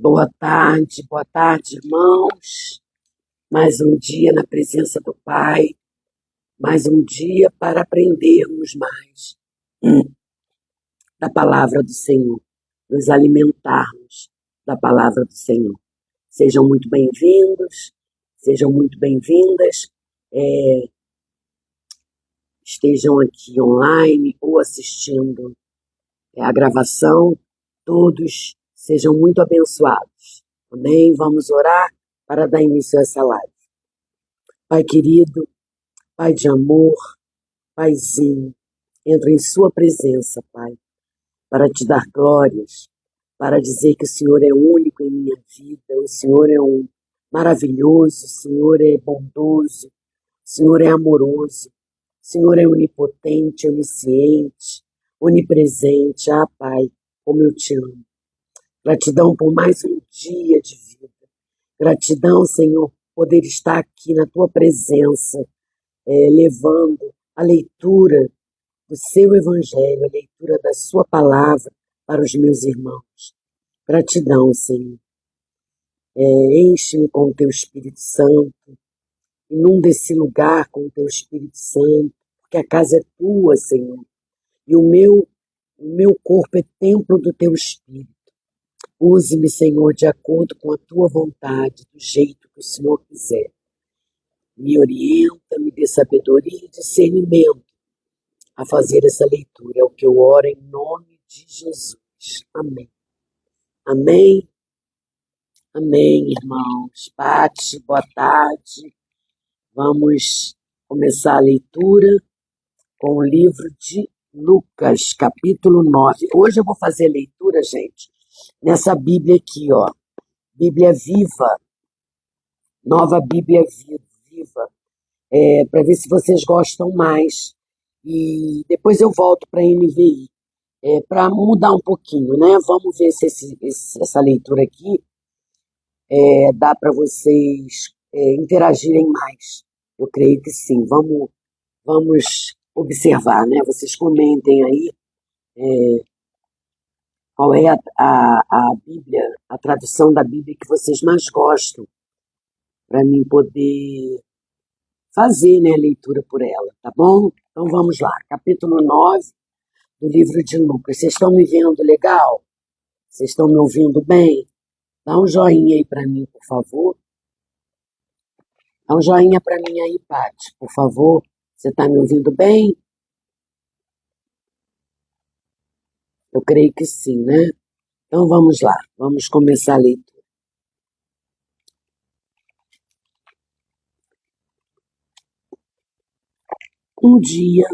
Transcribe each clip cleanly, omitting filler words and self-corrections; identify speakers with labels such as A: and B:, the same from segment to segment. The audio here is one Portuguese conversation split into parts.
A: Boa tarde, irmãos. Mais um dia na presença do Pai, mais um dia para aprendermos mais da palavra do Senhor, nos alimentarmos da palavra do Senhor. Sejam muito bem-vindos, sejam muito bem-vindas, estejam aqui online ou assistindo a gravação, todos sejam muito abençoados. Amém? Vamos orar para dar início a essa live. Pai querido, Pai de amor, Paizinho, entro em sua presença, Pai, para te dar glórias, para dizer que o Senhor é único em minha vida, o Senhor é um maravilhoso, o Senhor é bondoso, o Senhor é amoroso, o Senhor é onipotente, onisciente, onipresente. Ah, Pai, como eu te amo. Gratidão por mais um dia de vida. Gratidão, Senhor, poder estar aqui na tua presença, levando a leitura do seu evangelho, a leitura da sua palavra para os meus irmãos. Gratidão, Senhor. Enche-me com o teu Espírito Santo, inunda esse lugar com o teu Espírito Santo, porque a casa é tua, Senhor, e o meu corpo é templo do teu Espírito. Use-me, Senhor, de acordo com a tua vontade, do jeito que o Senhor quiser. Me orienta, me dê sabedoria e discernimento a fazer essa leitura. É o que eu oro em nome de Jesus. Amém. Amém. Amém, irmãos. Pati, boa tarde. Vamos começar a leitura com o livro de Lucas, capítulo 9. Hoje eu vou fazer a leitura, gente, nessa Bíblia aqui, ó. Bíblia Viva. Nova Bíblia Viva. Para ver se vocês gostam mais. E depois eu volto para a NVI. Para mudar um pouquinho, né? Vamos ver se essa leitura aqui dá para vocês interagirem mais. Eu creio que sim. Vamos observar, né? Vocês comentem aí qual é a Bíblia, a tradução da Bíblia que vocês mais gostam, para mim poder fazer, né, a leitura por ela, tá bom? Então vamos lá, capítulo 9 do livro de Lucas. Vocês estão me vendo legal? Vocês estão me ouvindo bem? Dá um joinha aí para mim, por favor. Dá um joinha para mim aí, Paty, por favor. Você está me ouvindo bem? Eu creio que sim, né? Então vamos lá, vamos começar a leitura. Um dia,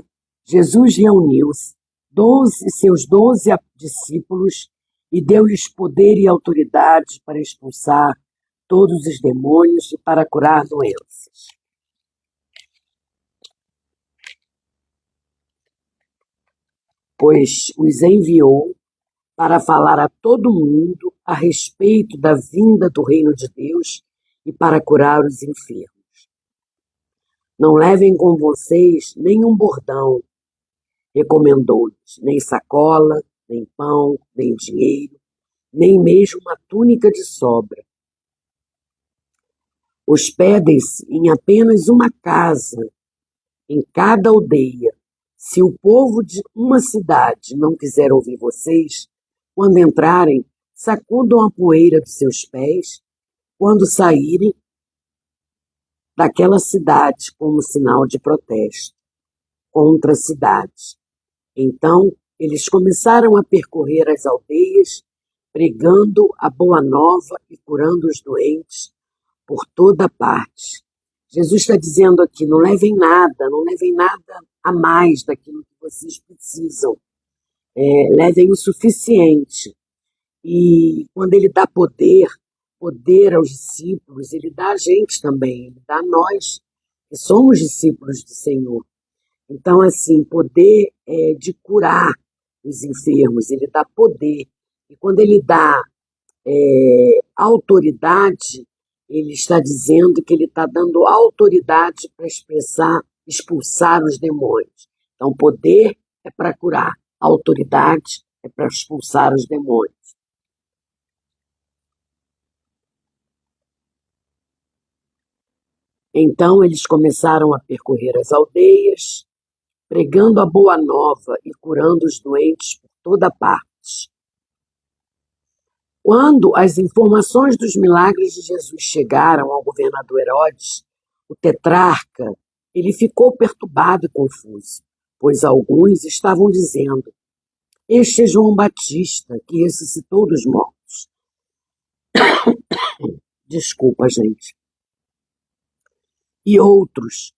A: Jesus reuniu seus 12 discípulos e deu-lhes poder e autoridade para expulsar todos os demônios e para curar doenças. Pois os enviou para falar a todo mundo a respeito da vinda do reino de Deus e para curar os enfermos. Não levem com vocês nenhum bordão, recomendou-lhes, nem sacola, nem pão, nem dinheiro, nem mesmo uma túnica de sobra. Hospedem-se em apenas uma casa, em cada aldeia. Se o povo de uma cidade não quiser ouvir vocês, quando entrarem, sacudam a poeira dos seus pés, quando saírem daquela cidade como sinal de protesto contra a cidade. Então, eles começaram a percorrer as aldeias, pregando a boa nova e curando os doentes por toda parte. Jesus está dizendo aqui, não levem nada a mais daquilo que vocês precisam. Levem o suficiente. E quando ele dá poder aos discípulos, ele dá a gente também, ele dá a nós, que somos discípulos do Senhor. Então, assim, poder de curar os enfermos, ele dá poder. E quando ele dá autoridade, ele está dizendo que ele está dando autoridade para expulsar os demônios. Então, poder é para curar, autoridade é para expulsar os demônios. Então eles começaram a percorrer as aldeias, pregando a boa nova e curando os doentes por toda parte. Quando as informações dos milagres de Jesus chegaram ao governador Herodes, o tetrarca, ele ficou perturbado e confuso, pois alguns estavam dizendo: este é João Batista, que ressuscitou dos mortos. Desculpa, gente. E outros: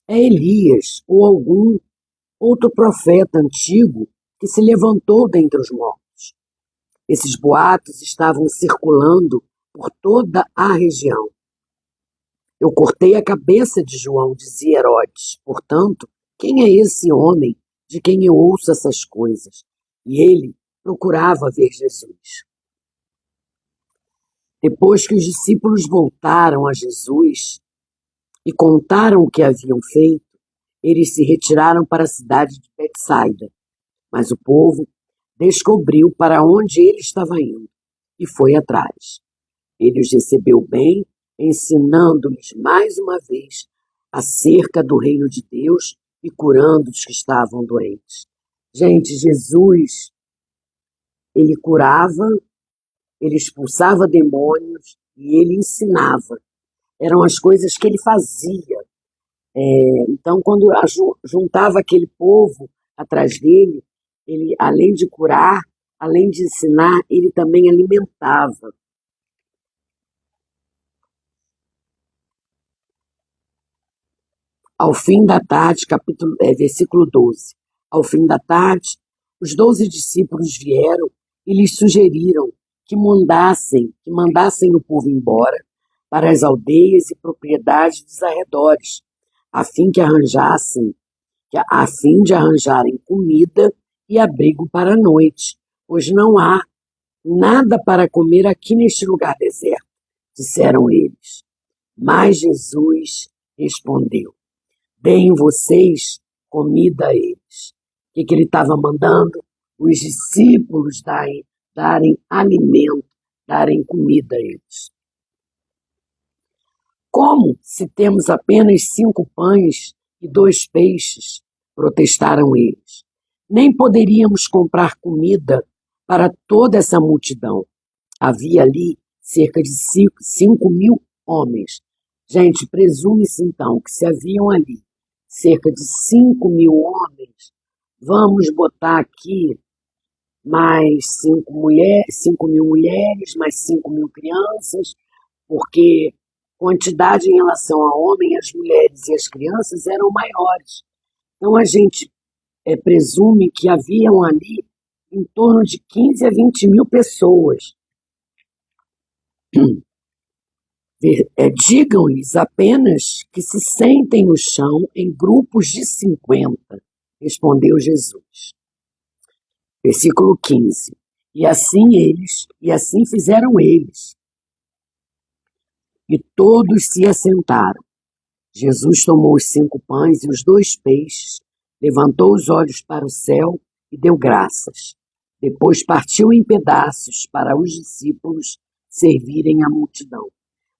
A: é Elias ou algum outro profeta antigo que se levantou dentre os mortos. Esses boatos estavam circulando por toda a região. Eu cortei a cabeça de João, dizia Herodes. Portanto, quem é esse homem de quem eu ouço essas coisas? E ele procurava ver Jesus. Depois que os discípulos voltaram a Jesus e contaram o que haviam feito, eles se retiraram para a cidade de Betsaida. Mas o povo descobriu para onde ele estava indo e foi atrás. Ele os recebeu bem, ensinando-lhes mais uma vez acerca do reino de Deus e curando os que estavam doentes. Gente, Jesus, ele curava, ele expulsava demônios e ele ensinava. Eram as coisas que ele fazia. Então, quando juntava aquele povo atrás dele, ele, além de curar, além de ensinar, ele também alimentava. Ao fim da tarde, versículo 12. Ao fim da tarde, os 12 discípulos vieram e lhes sugeriram que mandassem o povo embora para as aldeias e propriedades dos arredores, a fim de arranjarem comida e abrigo para a noite, pois não há nada para comer aqui neste lugar deserto, disseram eles. Mas Jesus respondeu: deem vocês comida a eles. O que ele estava mandando? Os discípulos darem alimento, darem comida a eles. Como se temos apenas 5 pães e 2 peixes? Protestaram eles. Nem poderíamos comprar comida para toda essa multidão. Havia ali cerca de 5.000 homens. Gente, presume-se então que se haviam ali cerca de 5.000 homens, vamos botar aqui mais 5.000 mulheres, mais 5.000 crianças, porque quantidade em relação a homem, as mulheres e as crianças eram maiores. Então a gente presume que haviam ali em torno de 15 a 20 mil pessoas. Digam-lhes apenas que se sentem no chão em grupos de 50, respondeu Jesus. Versículo 15. E assim fizeram eles. E todos se assentaram. Jesus tomou os 5 pães e os 2 peixes, levantou os olhos para o céu e deu graças. Depois partiu em pedaços para os discípulos servirem à multidão.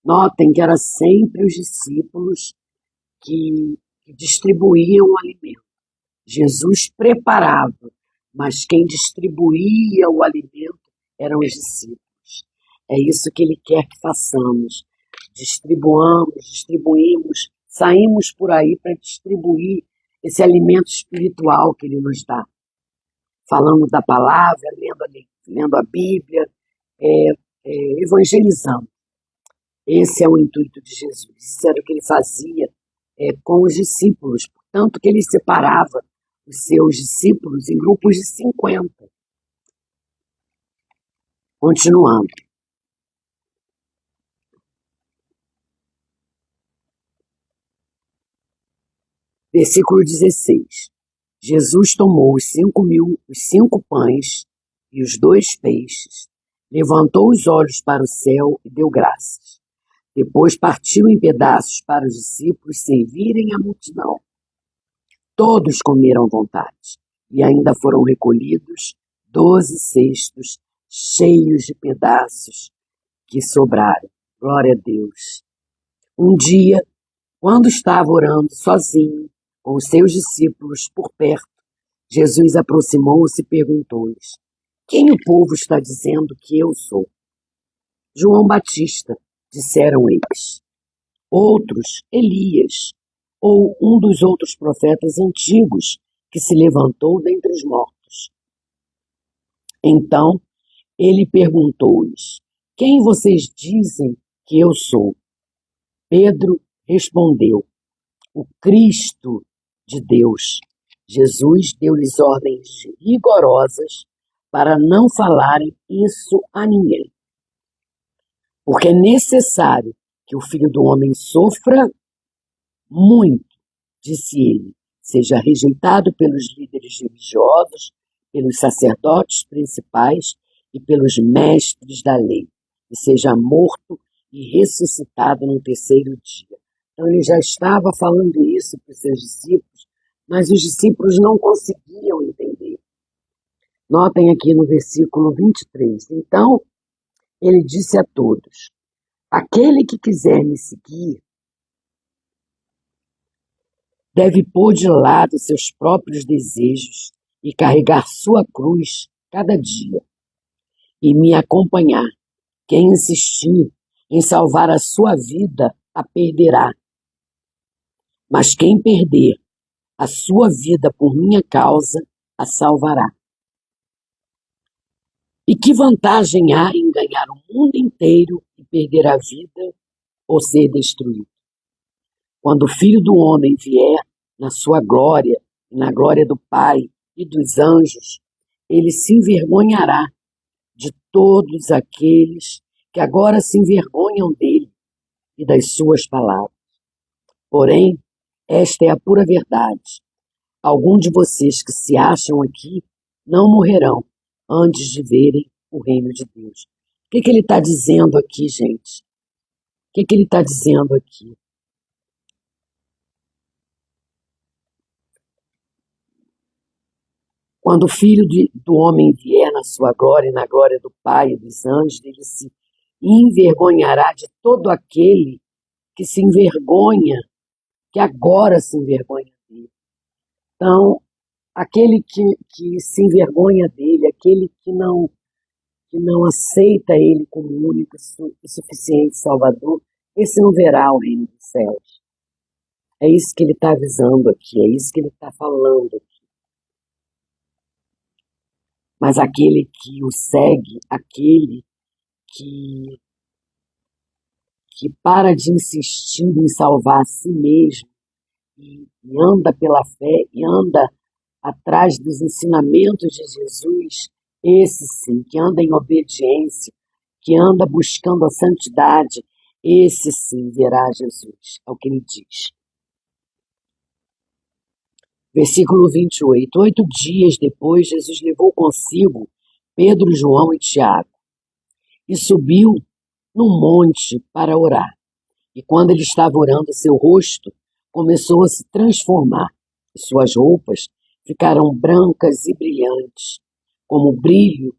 A: Notem que era sempre os discípulos que distribuíam o alimento. Jesus preparava, mas quem distribuía o alimento eram os discípulos. É isso que ele quer que façamos. Distribuímos, saímos por aí para distribuir esse alimento espiritual que ele nos dá. Falando da palavra, lendo a Bíblia, evangelizando. Esse é o intuito de Jesus. Isso era o que ele fazia com os discípulos. Portanto, que ele separava os seus discípulos em grupos de 50. Continuando. Versículo 16. Jesus tomou os 5 pães e os 2 peixes, levantou os olhos para o céu e deu graças. Depois partiu em pedaços para os discípulos servirem à multidão. Todos comeram à vontade, e ainda foram recolhidos 12 cestos cheios de pedaços que sobraram. Glória a Deus. Um dia, Quando estava orando sozinho, com os seus discípulos por perto, Jesus aproximou-se e perguntou-lhes: Quem o povo está dizendo que eu sou? João Batista, disseram eles. Outros, Elias, ou um dos outros profetas antigos que se levantou dentre os mortos. Então ele perguntou-lhes: Quem vocês dizem que eu sou? Pedro respondeu: O Cristo de Deus. Jesus deu-lhes ordens rigorosas para não falarem isso a ninguém, porque é necessário que o Filho do Homem sofra muito, disse ele, seja rejeitado pelos líderes religiosos, pelos sacerdotes principais e pelos mestres da lei, e seja morto e ressuscitado no terceiro dia. Então ele já estava falando isso para os seus discípulos, mas os discípulos não conseguiam entender. Notem aqui no versículo 23. Então ele disse a todos: Aquele que quiser me seguir deve pôr de lado seus próprios desejos e carregar sua cruz cada dia e me acompanhar. Quem insistir em salvar a sua vida, a perderá. Mas quem perder a sua vida por minha causa, a salvará. E que vantagem há em ganhar o mundo inteiro e perder a vida ou ser destruído? Quando o Filho do Homem vier na sua glória, e na glória do Pai e dos anjos, ele se envergonhará de todos aqueles que agora se envergonham dele e das suas palavras. Porém, esta é a pura verdade. Alguns de vocês que se acham aqui não morrerão antes de verem o reino de Deus. O que ele está dizendo aqui, gente? O que ele está dizendo aqui? Quando o Filho do Homem vier na sua glória e na glória do Pai e dos anjos, ele se envergonhará de todo aquele que se envergonha, que agora se envergonha dele. Então, aquele que se envergonha dele, aquele que não aceita ele como único e suficiente Salvador, esse não verá o reino dos céus. É isso que ele está avisando aqui, é isso que ele está falando aqui. Mas aquele que o segue, aquele que para de insistir em salvar a si mesmo e anda pela fé e anda atrás dos ensinamentos de Jesus, esse sim, que anda em obediência, que anda buscando a santidade, esse sim verá Jesus, é o que ele diz. Versículo 28. 8 dias depois, Jesus levou consigo Pedro, João e Tiago e subiu num monte para orar. E quando ele estava orando, seu rosto começou a se transformar e suas roupas ficaram brancas e brilhantes, como o brilho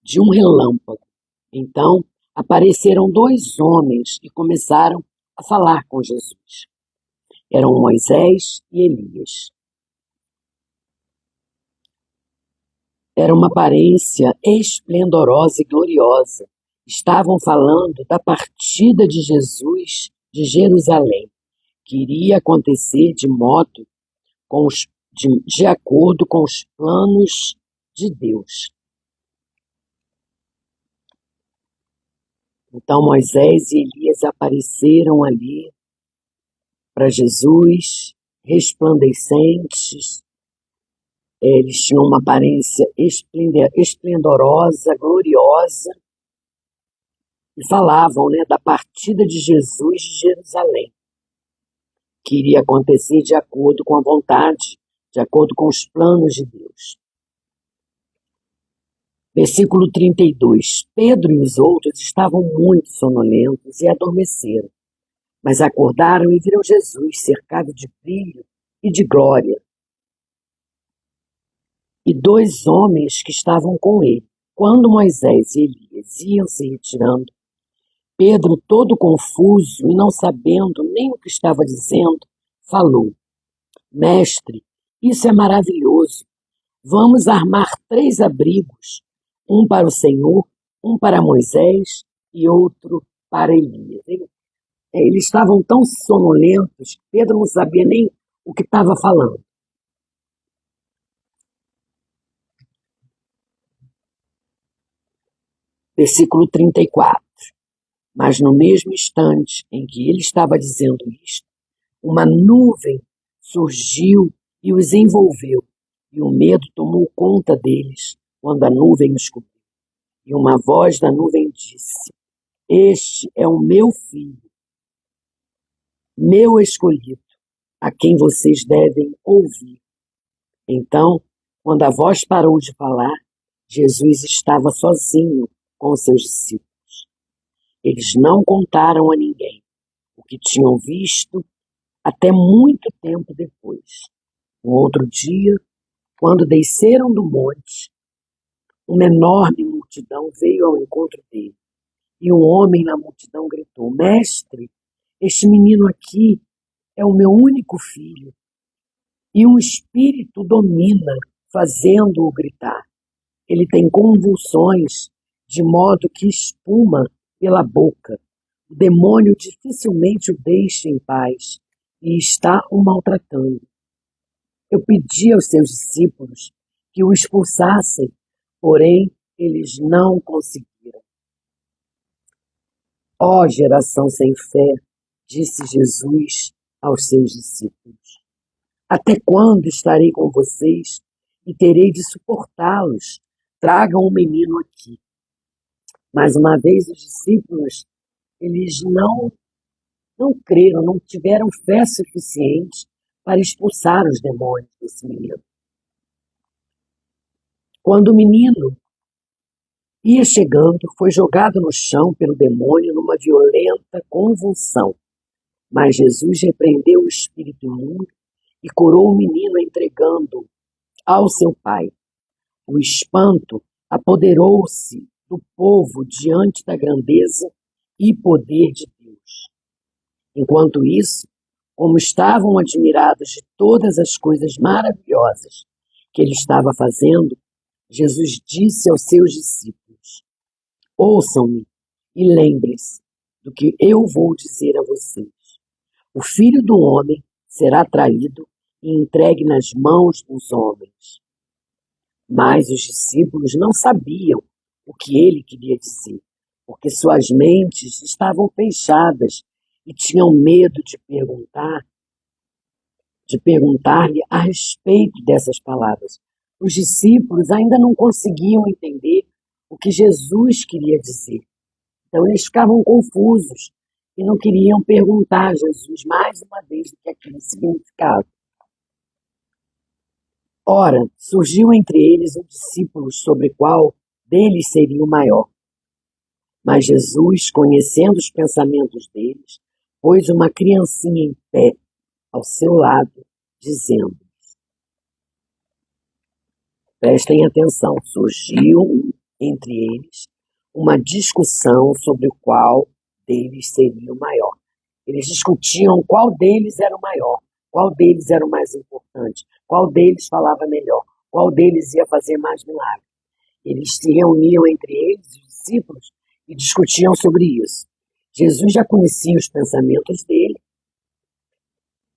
A: de um relâmpago. Então apareceram dois homens e começaram a falar com Jesus. Eram Moisés e Elias. Era uma aparência esplendorosa e gloriosa. Estavam falando da partida de Jesus de Jerusalém, que iria acontecer de acordo com os planos de Deus. Então Moisés e Elias apareceram ali para Jesus, resplandecentes. Eles tinham uma aparência esplendorosa, gloriosa, e falavam, né, da partida de Jesus de Jerusalém, que iria acontecer de acordo com a vontade, de acordo com os planos de Deus. Versículo 32. Pedro e os outros estavam muito sonolentos e adormeceram, mas acordaram e viram Jesus cercado de brilho e de glória, e dois homens que estavam com ele. Quando Moisés e Elias iam se retirando, Pedro, todo confuso e não sabendo nem o que estava dizendo, falou: Mestre, isso é maravilhoso. Vamos armar 3 abrigos, um para o Senhor, um para Moisés e outro para Elias. Eles estavam tão sonolentos que Pedro não sabia nem o que estava falando. Versículo 34. Mas no mesmo instante em que ele estava dizendo isto, uma nuvem surgiu e os envolveu, e o medo tomou conta deles quando a nuvem os cobriu. E uma voz da nuvem disse: Este é o meu filho, meu escolhido, a quem vocês devem ouvir. Então, quando a voz parou de falar, Jesus estava sozinho com os seus discípulos. Eles não contaram a ninguém o que tinham visto até muito tempo depois. Um outro dia, quando desceram do monte, uma enorme multidão veio ao encontro dele. E um homem na multidão gritou: Mestre, este menino aqui é o meu único filho. E um espírito domina, fazendo-o gritar. Ele tem convulsões, de modo que espuma pela boca. O demônio dificilmente o deixa em paz e está o maltratando. Eu pedi aos seus discípulos que o expulsassem, porém eles não conseguiram. Ó geração sem fé, disse Jesus aos seus discípulos, até quando estarei com vocês e terei de suportá-los? Tragam o menino aqui. Mais uma vez os discípulos, eles não creram, não tiveram fé suficiente para expulsar os demônios desse menino. Quando o menino ia chegando, foi jogado no chão pelo demônio numa violenta convulsão. Mas Jesus repreendeu o espírito imundo e curou o menino, entregando-o ao seu pai. O espanto apoderou-se do povo diante da grandeza e poder de Deus. Enquanto isso, como estavam admirados de todas as coisas maravilhosas que ele estava fazendo, Jesus disse aos seus discípulos: Ouçam-me e lembrem-se do que eu vou dizer a vocês. O Filho do Homem será traído e entregue nas mãos dos homens. Mas os discípulos não sabiam o que ele queria dizer, porque suas mentes estavam fechadas e tinham medo de perguntar-lhe a respeito dessas palavras. Os discípulos ainda não conseguiam entender o que Jesus queria dizer. Então eles ficavam confusos e não queriam perguntar a Jesus mais uma vez o que aquilo significava. Ora, surgiu entre eles um discípulo sobre qual deles seria o maior. Mas Jesus, conhecendo os pensamentos deles, pôs uma criancinha em pé ao seu lado, dizendo: Prestem atenção, surgiu entre eles uma discussão sobre o qual deles seria o maior. Eles discutiam qual deles era o maior, qual deles era o mais importante, qual deles falava melhor, qual deles ia fazer mais milagre. Eles se reuniam entre eles, os discípulos, e discutiam sobre isso. Jesus já conhecia os pensamentos dele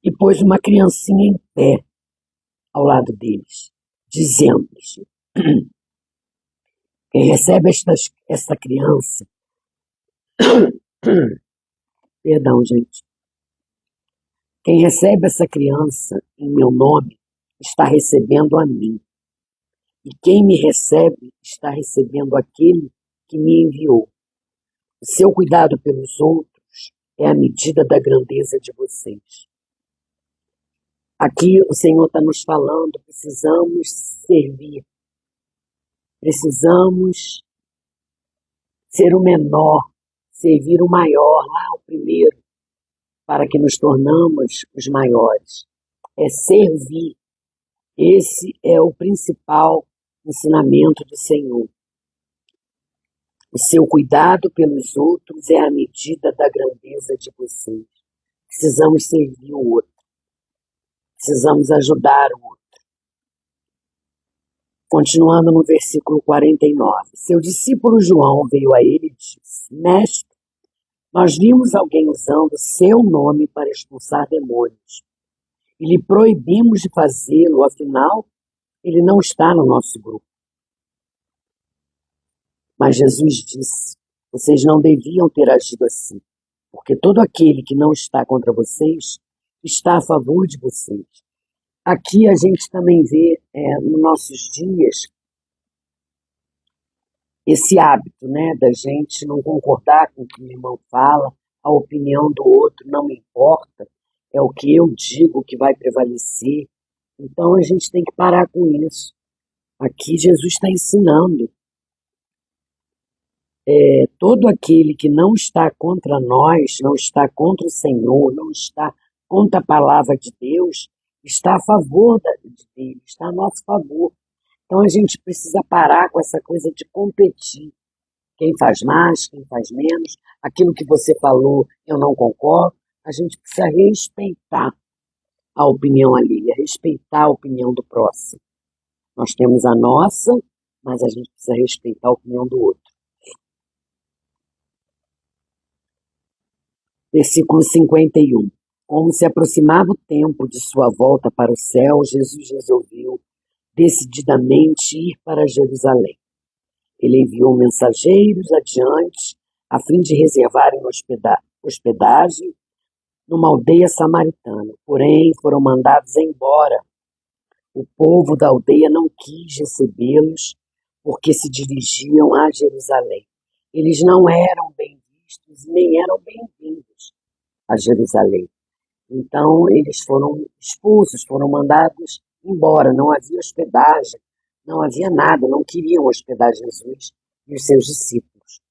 A: e pôs uma criancinha em pé ao lado deles, dizendo-lhes: Quem recebe esta criança, perdão, gente, quem recebe essa criança em meu nome está recebendo a mim. E quem me recebe está recebendo aquele que me enviou. O seu cuidado pelos outros é a medida da grandeza de vocês. Aqui o Senhor está nos falando, precisamos servir, precisamos ser o menor, servir o maior, lá o primeiro, para que nos tornamos os maiores. É servir. Esse é o principal ensinamento do Senhor. O seu cuidado pelos outros é a medida da grandeza de vocês. Precisamos servir o outro. Precisamos ajudar o outro. Continuando no versículo 49. Seu discípulo João veio a ele e disse: Mestre, nós vimos alguém usando seu nome para expulsar demônios. E lhe proibimos de fazê-lo, afinal, ele não está no nosso grupo. Mas Jesus disse: vocês não deviam ter agido assim, porque todo aquele que não está contra vocês está a favor de vocês. Aqui a gente também vê, nos nossos dias, esse hábito, né, da gente não concordar com o que o irmão fala, a opinião do outro não me importa, é o que eu digo que vai prevalecer. Então a gente tem que parar com isso. Aqui Jesus está ensinando. Todo aquele que não está contra nós, não está contra o Senhor, não está contra a palavra de Deus, está a favor de Deus, está a nosso favor. Então a gente precisa parar com essa coisa de competir. Quem faz mais, quem faz menos, aquilo que você falou eu não concordo. A gente precisa respeitar a opinião alheia, respeitar a opinião do próximo. Nós temos a nossa, mas a gente precisa respeitar a opinião do outro. Versículo 51. Como se aproximava o tempo de sua volta para o céu, Jesus resolveu decididamente ir para Jerusalém. Ele enviou mensageiros adiante, a fim de reservarem hospedagem numa aldeia samaritana. Porém, foram mandados embora. O povo da aldeia não quis recebê-los, porque se dirigiam a Jerusalém. Eles não eram bem vistos, nem eram bem-vindos a Jerusalém. Então, eles foram expulsos, foram mandados embora, não havia hospedagem, não havia nada, não queriam hospedar Jesus e os seus discípulos.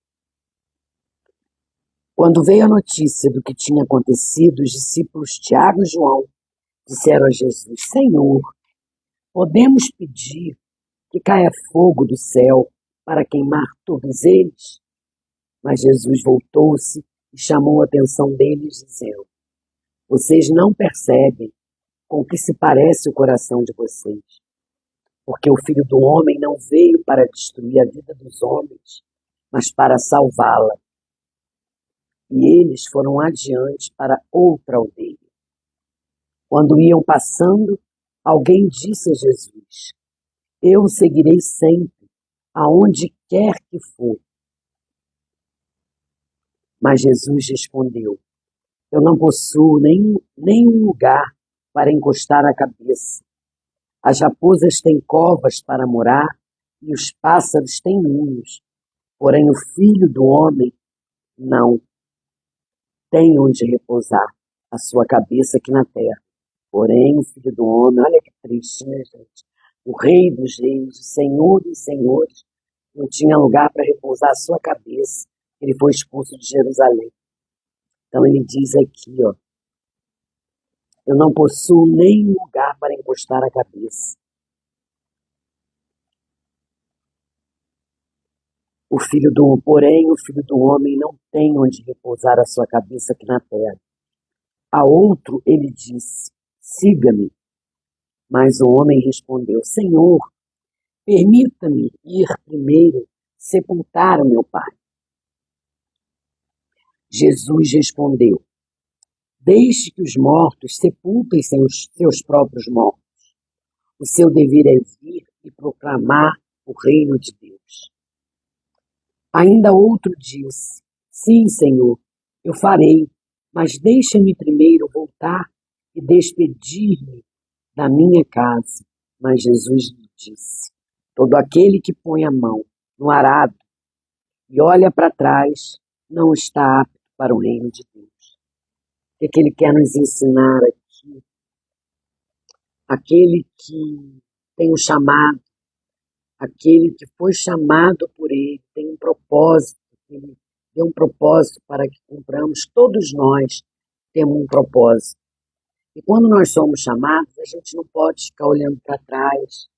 A: Quando veio a notícia do que tinha acontecido, os discípulos Tiago e João disseram a Jesus: Senhor, podemos pedir que caia fogo do céu para queimar todos eles? Mas Jesus voltou-se e chamou a atenção deles, dizendo: vocês não percebem com o que se parece o coração de vocês, porque o Filho do Homem não veio para destruir a vida dos homens, mas para salvá-la. E eles foram adiante para outra aldeia. Quando iam passando, alguém disse a Jesus: eu o seguirei sempre, aonde quer que for. Mas Jesus respondeu: eu não possuo nenhum lugar para encostar a cabeça. As raposas têm covas para morar e os pássaros têm ninhos. Porém, o Filho do Homem não tem onde repousar a sua cabeça aqui na terra. Porém, o Filho do Homem, olha que triste, né, gente? O Rei dos Reis, o Senhor dos Senhores, não tinha lugar para repousar a sua cabeça. Ele foi expulso de Jerusalém. Então ele diz aqui, ó, eu não possuo nenhum lugar para encostar a cabeça. Porém, o Filho do Homem não tem onde repousar a sua cabeça aqui na terra. A outro ele disse: siga-me. Mas o homem respondeu: Senhor, permita-me ir primeiro sepultar o meu pai. Jesus respondeu: deixe que os mortos sepultem seus próprios mortos. O seu dever é vir e proclamar o reino de Deus. Ainda outro disse: sim, Senhor, eu farei, mas deixe-me primeiro voltar e despedir-me da minha casa. Mas Jesus lhe disse: todo aquele que põe a mão no arado e olha para trás não está apto para o reino de Deus. O que ele quer nos ensinar aqui? Aquele que tem um chamado, aquele que foi chamado por ele, tem um propósito, ele deu um propósito para que cumpramos. Todos nós temos um propósito. E quando nós somos chamados, a gente não pode ficar olhando para trás,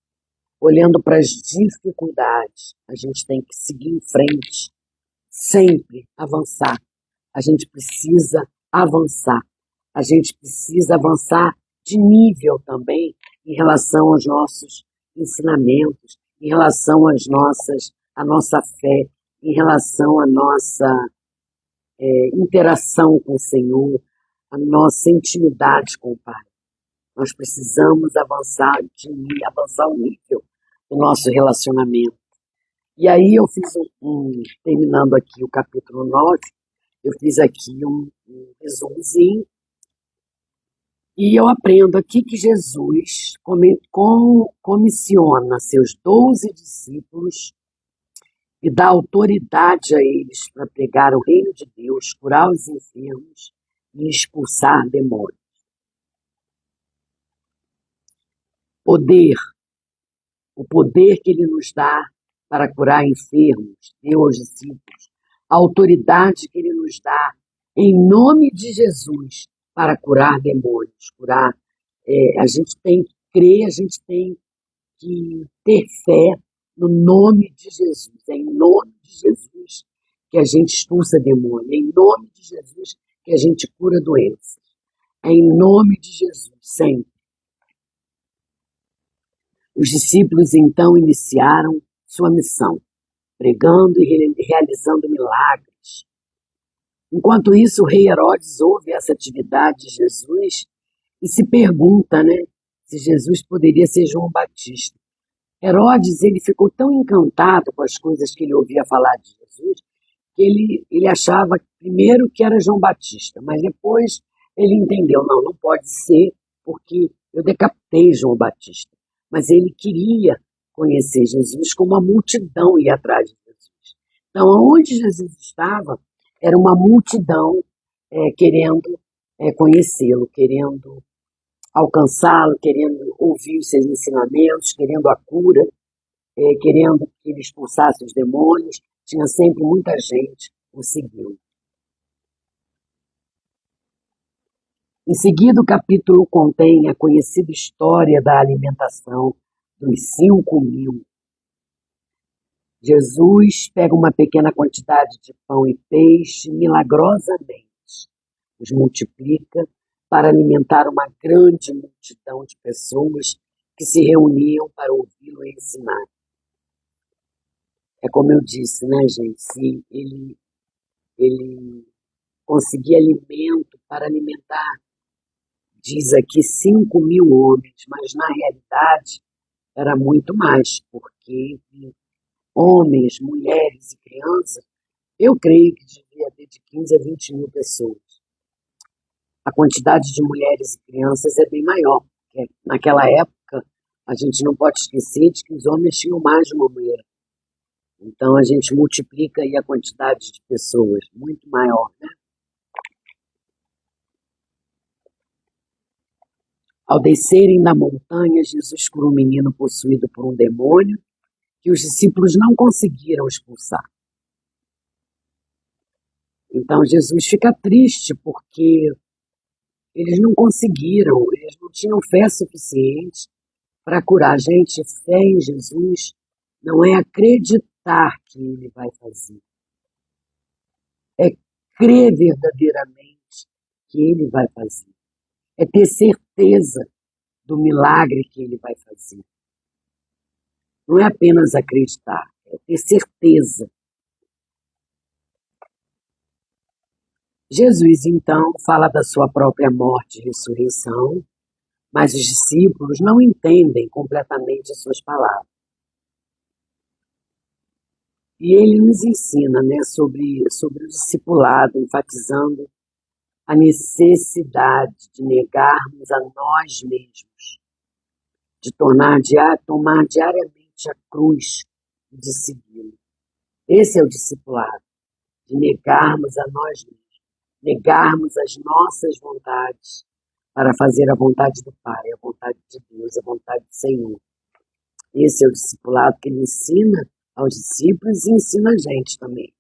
A: olhando para as dificuldades. A gente tem que seguir em frente, sempre avançar. A gente precisa avançar. A gente precisa avançar de nível também em relação aos nossos ensinamentos, em relação à nossa fé, em relação à nossa interação com o Senhor, a nossa intimidade com o Pai. Nós precisamos avançar o nível do nosso relacionamento. E aí eu fiz terminando aqui o capítulo 9, eu fiz aqui um resumozinho, e eu aprendo aqui que Jesus comissiona seus 12 discípulos e dá autoridade a eles para pregar o reino de Deus, curar os enfermos e expulsar demônios. O poder que ele nos dá para curar enfermos, deu aos discípulos, a autoridade que ele nos dá em nome de Jesus para curar demônios, a gente tem que crer, a gente tem que ter fé no nome de Jesus. É em nome de Jesus que a gente expulsa demônio, é em nome de Jesus que a gente cura doenças. É em nome de Jesus, sempre. Os discípulos então iniciaram sua missão, pregando e realizando milagres. Enquanto isso, o rei Herodes ouve essa atividade de Jesus e se pergunta, se Jesus poderia ser João Batista. Herodes, ele ficou tão encantado com as coisas que ele ouvia falar de Jesus, que ele achava primeiro que era João Batista, mas depois ele entendeu, não pode ser, porque eu decapitei João Batista. Mas ele queria conhecer Jesus, como a multidão ia atrás de Jesus. Então, onde Jesus estava, era uma multidão querendo conhecê-lo, querendo alcançá-lo, querendo ouvir os seus ensinamentos, querendo a cura, querendo que ele expulsasse os demônios. Tinha sempre muita gente o seguindo. Em seguida, o capítulo contém a conhecida história da alimentação dos 5.000. Jesus pega uma pequena quantidade de pão e peixe, milagrosamente os multiplica para alimentar uma grande multidão de pessoas que se reuniam para ouvi-lo ensinar. É como eu disse, gente? Se ele conseguia alimento para alimentar, diz aqui 5.000 homens, mas na realidade era muito mais, porque homens, mulheres e crianças, eu creio que devia ter de 15 a 20 mil pessoas. A quantidade de mulheres e crianças é bem maior, porque naquela época a gente não pode esquecer de que os homens tinham mais de uma mulher. Então a gente multiplica aí a quantidade de pessoas, muito maior, Ao descerem da montanha, Jesus cura um menino possuído por um demônio que os discípulos não conseguiram expulsar. Então Jesus fica triste porque eles não conseguiram, eles não tinham fé suficiente para curar. Gente, fé em Jesus não é acreditar que ele vai fazer, é crer verdadeiramente que ele vai fazer, é ter certeza do milagre que ele vai fazer. Não é apenas acreditar, é ter certeza. Jesus, então, fala da sua própria morte e ressurreição, mas os discípulos não entendem completamente as suas palavras. E ele nos ensina sobre o discipulado, enfatizando a necessidade de negarmos a nós mesmos, de tomar diariamente a cruz e de segui-lo. Esse é o discipulado, de negarmos a nós mesmos, negarmos as nossas vontades para fazer a vontade do Pai, a vontade de Deus, a vontade do Senhor. Esse é o discipulado que ele ensina aos discípulos e ensina a gente também.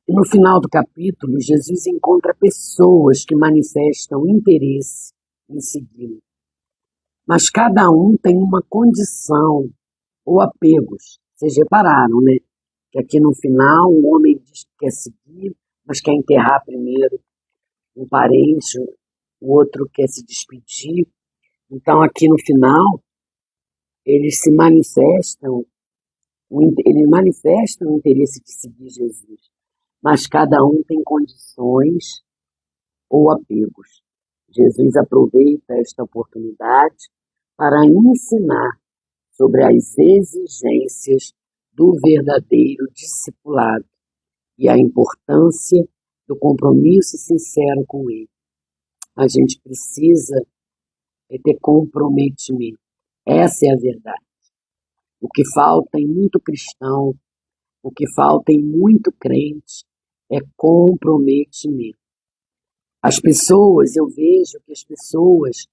A: E no final do capítulo, Jesus encontra pessoas que manifestam interesse em segui-lo. Mas cada um tem uma condição ou apegos Vocês repararam, né? Que aqui no final o homem diz que quer seguir, mas quer enterrar primeiro um parente, o outro quer se despedir. Então, aqui no final, eles se manifestam, eles manifestam o interesse de seguir Jesus, mas cada um tem condições ou apegos. Jesus aproveita esta oportunidade para ensinar sobre as exigências do verdadeiro discipulado e a importância do compromisso sincero com ele. A gente precisa ter comprometimento. Essa é a verdade. O que falta em muito cristão, o que falta em muito crente é comprometimento. As pessoas, eu vejo que as pessoas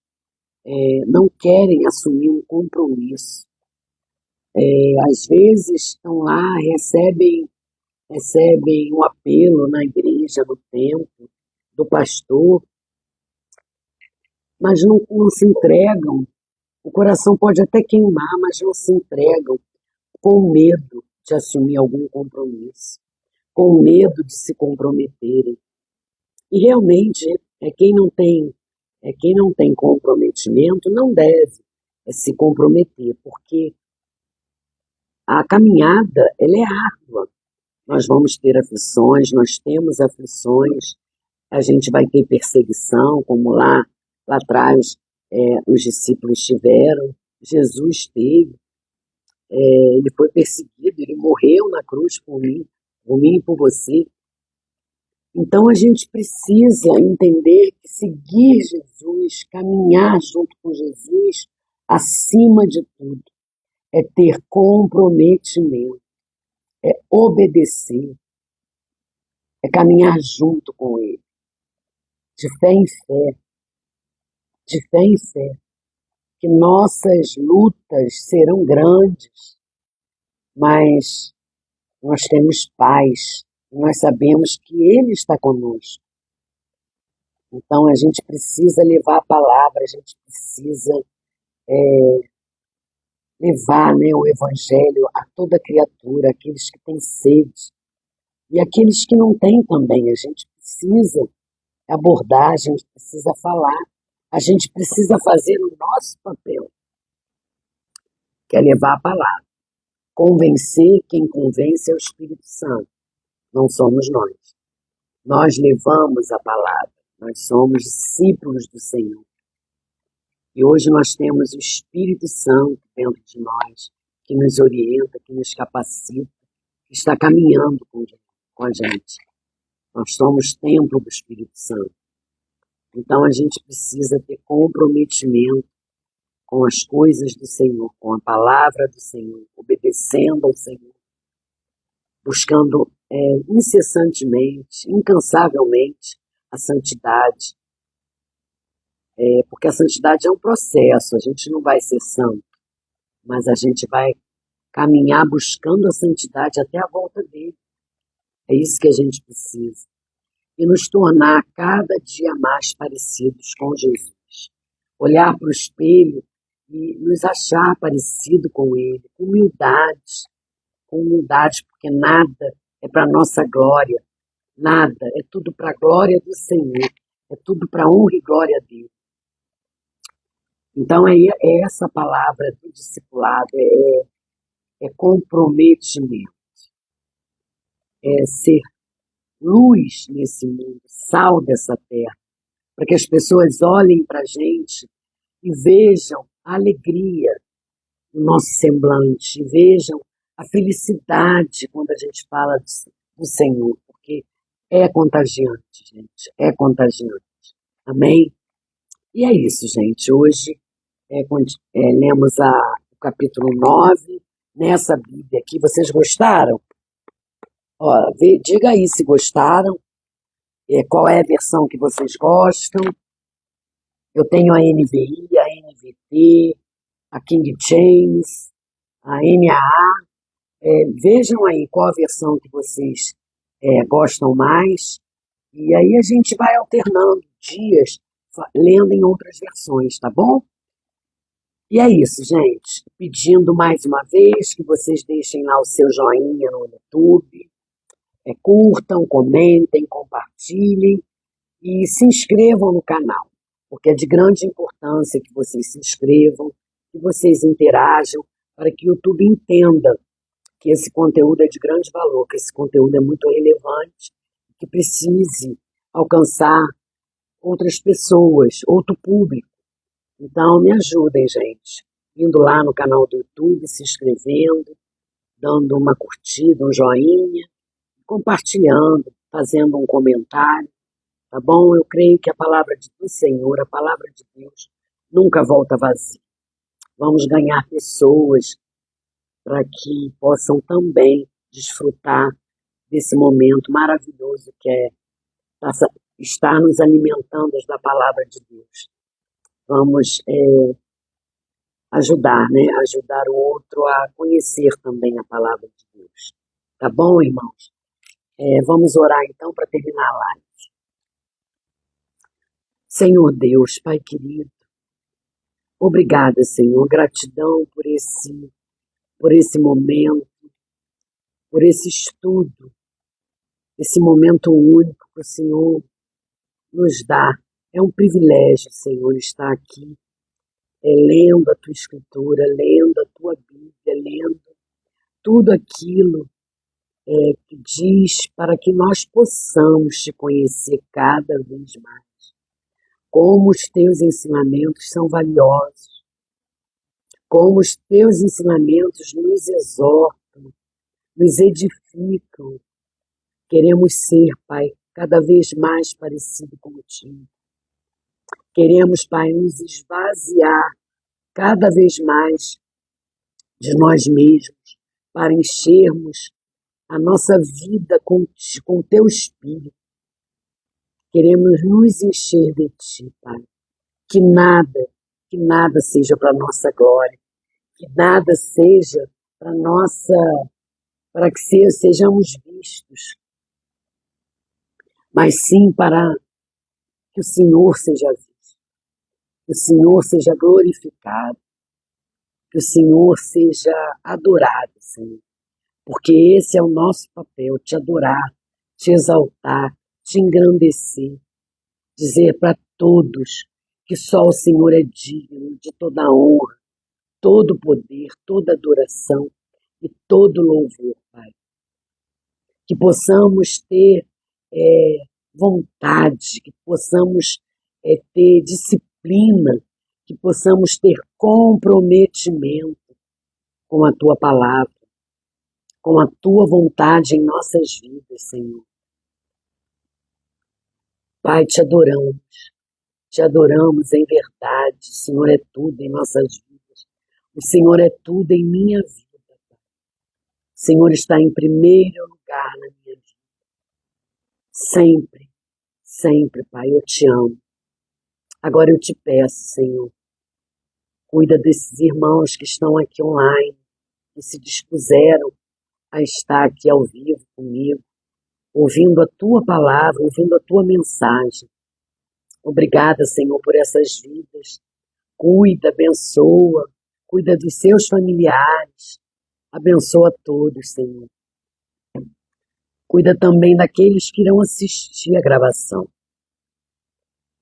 A: não querem assumir um compromisso. Às vezes estão lá, recebem um apelo na igreja, no templo, do pastor, mas não se entregam. O coração pode até queimar, mas não se entregam, com medo de assumir algum compromisso, com medo de se comprometerem. E realmente, quem não tem comprometimento não deve se comprometer, porque a caminhada ela é árdua. Nós vamos ter aflições, nós temos aflições, a gente vai ter perseguição, como lá atrás os discípulos tiveram, Jesus teve, ele foi perseguido, ele morreu na cruz por mim e por você. Então a gente precisa entender que seguir Jesus, caminhar junto com Jesus, acima de tudo, é ter comprometimento, é obedecer, é caminhar junto com ele, de fé em fé, de fé em fé, que nossas lutas serão grandes, mas nós temos paz, nós sabemos que ele está conosco. Então a gente precisa levar a palavra, a gente precisa levar, né, o evangelho a toda criatura, aqueles que têm sede e aqueles que não têm também. A gente precisa abordar, a gente precisa falar, a gente precisa fazer o nosso papel, que é levar a palavra. Convencer, quem convence é o Espírito Santo, não somos nós. Nós levamos a palavra, nós somos discípulos do Senhor. E hoje nós temos o Espírito Santo dentro de nós, que nos orienta, que nos capacita, que está caminhando com a gente. Nós somos templo do Espírito Santo. Então a gente precisa ter comprometimento com as coisas do Senhor, com a palavra do Senhor, obedecendo ao Senhor, buscando incessantemente, incansavelmente a santidade, porque a santidade é um processo, a gente não vai ser santo, mas a gente vai caminhar buscando a santidade até a volta dele. É isso que a gente precisa. E nos tornar cada dia mais parecidos com Jesus. Olhar para o espelho e nos achar parecido com ele, com humildade, porque nada é para a nossa glória, nada, é tudo para a glória do Senhor, é tudo para a honra e glória dele. Então é essa palavra do discipulado, é comprometimento, é ser luz nesse mundo, sal dessa terra, para que as pessoas olhem para a gente e vejam a alegria no nosso semblante, e vejam a felicidade quando a gente fala do Senhor, porque é contagiante, gente, é contagiante. Amém? E é isso, gente. Hoje lemos o capítulo 9 nessa Bíblia aqui. Vocês gostaram? Ó, diga aí se gostaram, qual é a versão que vocês gostam. Eu tenho a NVI, a NVT, a King James, a NAA. Vejam aí qual a versão que vocês gostam mais. E aí a gente vai alternando dias lendo em outras versões, tá bom? E é isso, gente. Pedindo mais uma vez que vocês deixem lá o seu joinha no YouTube, curtam, comentem, compartilhem e se inscrevam no canal, porque é de grande importância que vocês se inscrevam, que vocês interajam, para que o YouTube entenda que esse conteúdo é de grande valor, que esse conteúdo é muito relevante, que precise alcançar outras pessoas, outro público. Então, me ajudem, gente, indo lá no canal do YouTube, se inscrevendo, dando uma curtida, um joinha, compartilhando, fazendo um comentário, tá bom? Eu creio que a palavra do Senhor, a palavra de Deus, nunca volta vazia. Vamos ganhar pessoas para que possam também desfrutar desse momento maravilhoso que é estar nos alimentando da palavra de Deus. Vamos ajudar, né? Ajudar o outro a conhecer também a palavra de Deus. Tá bom, irmãos? Vamos orar então para terminar a live. Senhor Deus, Pai querido, obrigada, Senhor, gratidão por esse momento, por esse estudo, esse momento único que o Senhor nos dá. É um privilégio, Senhor, estar aqui, lendo a Tua Escritura, lendo a Tua Bíblia, lendo tudo aquilo que diz para que nós possamos Te conhecer cada vez mais. Como os Teus ensinamentos são valiosos, como os Teus ensinamentos nos exortam, nos edificam. Queremos ser, Pai, cada vez mais parecido contigo. Queremos, Pai, nos esvaziar cada vez mais de nós mesmos para enchermos a nossa vida com o Teu Espírito. Queremos nos encher de Ti, Pai. Que nada seja para nossa glória, que nada seja para que sejamos vistos, mas sim para que o Senhor seja visto, que o Senhor seja glorificado, que o Senhor seja adorado, Senhor. Porque esse é o nosso papel, te adorar, te exaltar, te engrandecer, dizer para todos que só o Senhor é digno de toda a honra, todo o poder, toda a adoração e todo o louvor, Pai. Que possamos ter vontade, que possamos ter disciplina, que possamos ter comprometimento com a Tua palavra, com a Tua vontade em nossas vidas, Senhor. Pai, te adoramos em verdade. O Senhor é tudo em nossas vidas. O Senhor é tudo em minha vida. Pai. O Senhor está em primeiro lugar na minha vida. Sempre, sempre, Pai, eu te amo. Agora eu te peço, Senhor, cuida desses irmãos que estão aqui online, que se dispuseram a estar aqui ao vivo comigo, ouvindo a Tua palavra, ouvindo a Tua mensagem. Obrigada, Senhor, por essas vidas. Cuida, abençoa, cuida dos seus familiares. Abençoa todos, Senhor. Cuida também daqueles que irão assistir a gravação.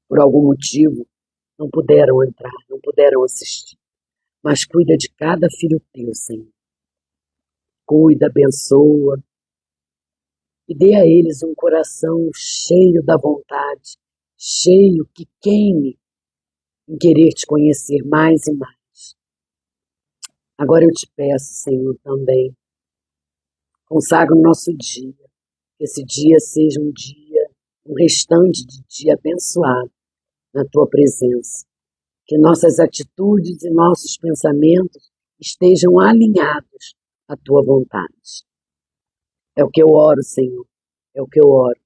A: Por algum motivo, não puderam entrar, não puderam assistir. Mas cuida de cada filho teu, Senhor. Cuida, abençoa. E dê a eles um coração cheio da vontade, cheio que queime em querer te conhecer mais e mais. Agora eu te peço, Senhor, também, consagra o nosso dia, que esse dia seja um restante de dia abençoado na Tua presença, que nossas atitudes e nossos pensamentos estejam alinhados à Tua vontade. É o que eu oro, Senhor, é o que eu oro,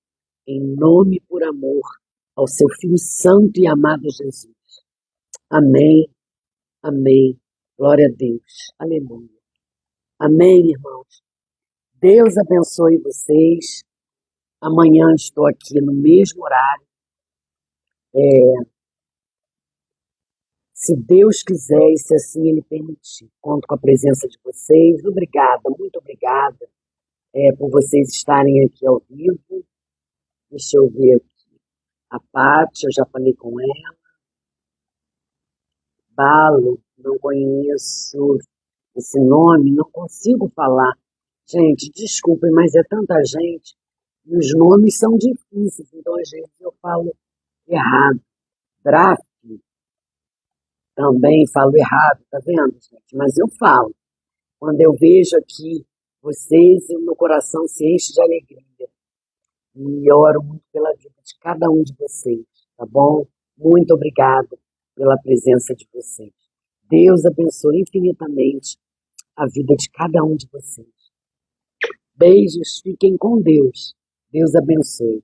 A: em nome e por amor ao Seu Filho Santo e amado Jesus. Amém, amém, glória a Deus, aleluia. Amém, irmãos. Deus abençoe vocês. Amanhã estou aqui no mesmo horário, se Deus quiser e se assim Ele permitir. Conto com a presença de vocês. Obrigada, muito obrigada por vocês estarem aqui ao vivo. Deixa eu ver aqui. A Paty, eu já falei com ela. Balo, não conheço esse nome, não consigo falar. Gente, desculpem, mas é tanta gente e os nomes são difíceis, então às vezes eu falo errado. Draft, também falo errado, tá vendo, gente? Mas eu falo. Quando eu vejo aqui vocês, o meu coração se enche de alegria. E oro muito pela vida de cada um de vocês, tá bom? Muito obrigada pela presença de vocês. Deus abençoe infinitamente a vida de cada um de vocês. Beijos, fiquem com Deus. Deus abençoe.